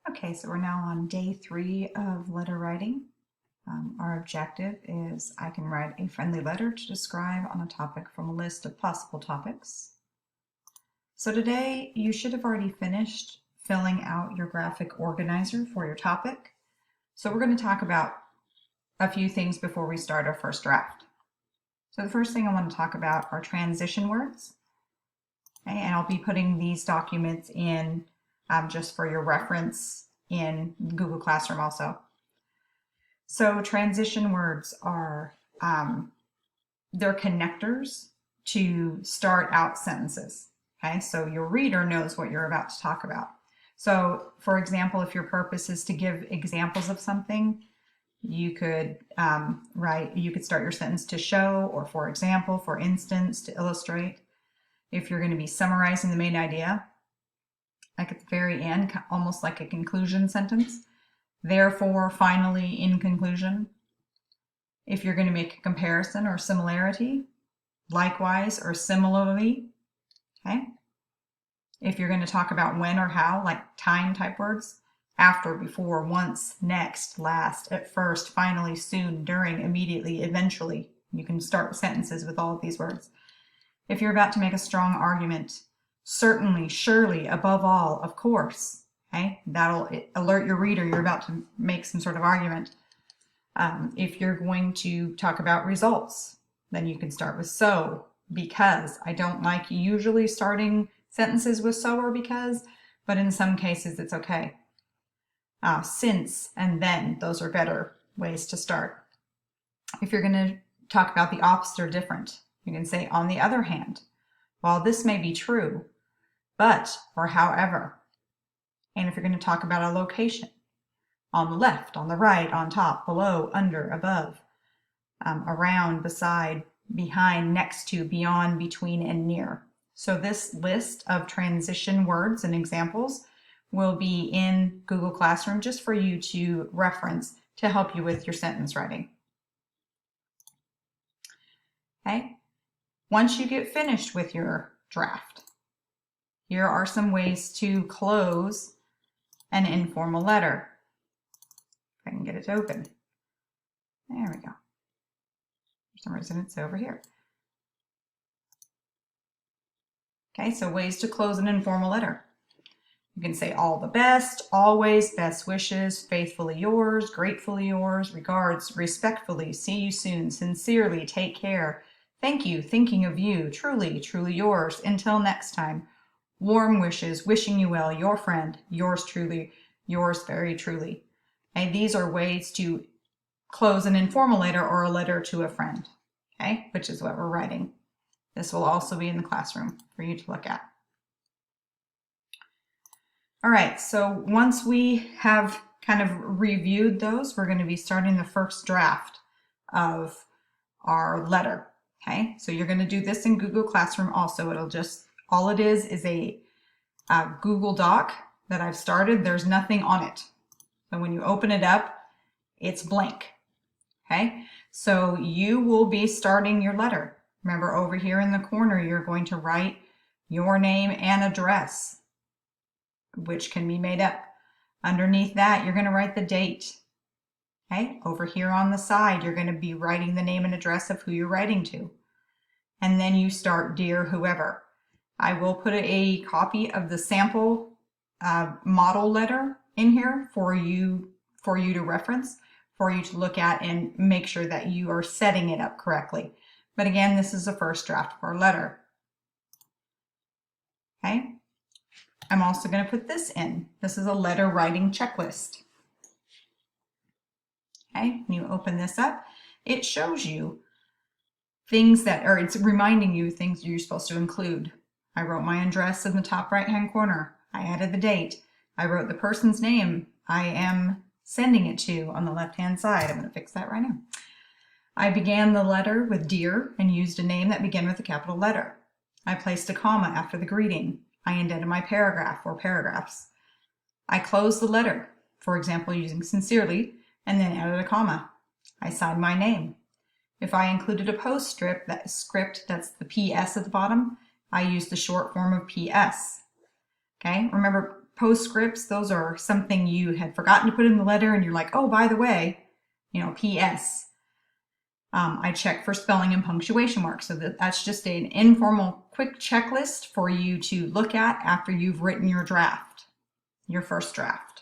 Okay, so we're now on day 3 of letter writing. Our objective is I can write a friendly letter to describe on a topic from a list of possible topics. So today you should have already finished filling out your graphic organizer for your topic. So we're going to talk about a few things before we start our first draft. So the first thing I want to talk about are transition words. Okay, and I'll be putting these documents in just for your reference in Google Classroom also. So transition words are, they're connectors to start out sentences. Okay, so your reader knows what you're about to talk about. So for example, if your purpose is to give examples of something, you could you could start your sentence to show, or for example, for instance, to illustrate. If you're going to be summarizing the main idea, like at the very end, almost like a conclusion sentence. Therefore, finally, in conclusion. If you're going to make a comparison or similarity, likewise or similarly. Okay. If you're going to talk about when or how, like time type words, after, before, once, next, last, at first, finally, soon, during, immediately, eventually. You can start sentences with all of these words. If you're about to make a strong argument, certainly, surely, above all, of course. Okay, that'll alert your reader you're about to make some sort of argument. If you're going to talk about results, then you can start with so, because. I don't like usually starting sentences with so or because, but in some cases it's okay. Since and then, those are better ways to start. If you're going to talk about the opposite or different, you can say, on the other hand, while this may be true, but, or however. And if you're going to talk about a location, on the left, on the right, on top, below, under, above, around, beside, behind, next to, beyond, between, and near. So this list of transition words and examples will be in Google Classroom just for you to reference to help you with your sentence writing. Okay. Once you get finished with your draft, here are some ways to close an informal letter. If I can get it to open. There we go. For some reason it's over here. Okay, so ways to close an informal letter. You can say all the best, always, best wishes, faithfully yours, gratefully yours, regards, respectfully, see you soon, sincerely, take care, thank you, thinking of you, truly, truly yours, until next time, warm wishes, wishing you well, your friend, yours truly, yours very truly. And these are ways to close an informal letter or a letter to a friend, okay, which is what we're writing. This will also be in the classroom for you to look at. All right, so once we have kind of reviewed those, we're going to be starting the first draft of our letter. Okay, so you're going to do this in Google Classroom also. It'll just, all it is a Google Doc that I've started. There's nothing on it. So when you open it up, it's blank. Okay, so you will be starting your letter. Remember, over here in the corner, you're going to write your name and address, which can be made up. Underneath that, you're going to write the date. Okay, over here on the side, you're going to be writing the name and address of who you're writing to. And then you start dear whoever. I will put a copy of the sample model letter in here for you to reference, for you to look at and make sure that you are setting it up correctly. But again, this is the first draft of our letter. Okay. I'm also going to put this in. This is a letter writing checklist. Okay, when you open this up, it shows you things that, or it's reminding you things you're supposed to include. I wrote my address in the top right-hand corner. I added the date. I wrote the person's name I am sending it to on the left-hand side. I'm going to fix that right now. I began the letter with dear and used a name that began with a capital letter. I placed a comma after the greeting. I indented my paragraph or paragraphs. I closed the letter, for example, using sincerely, and then added a comma. I signed my name. If I included a postscript, that's the PS at the bottom, I used the short form of PS. Okay, remember, postscripts, those are something you had forgotten to put in the letter and you're like, oh, by the way, PS. I check for spelling and punctuation marks. So that's just an informal quick checklist for you to look at after you've written your draft, your first draft.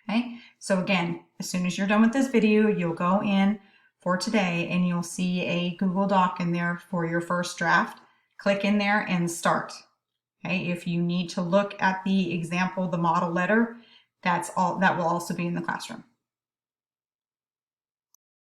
Okay, so again, as soon as you're done with this video, you'll go in for today and you'll see a Google Doc in there for your first draft. Click in there and start. Okay, if you need to look at the example, the model letter, that will also be in the classroom.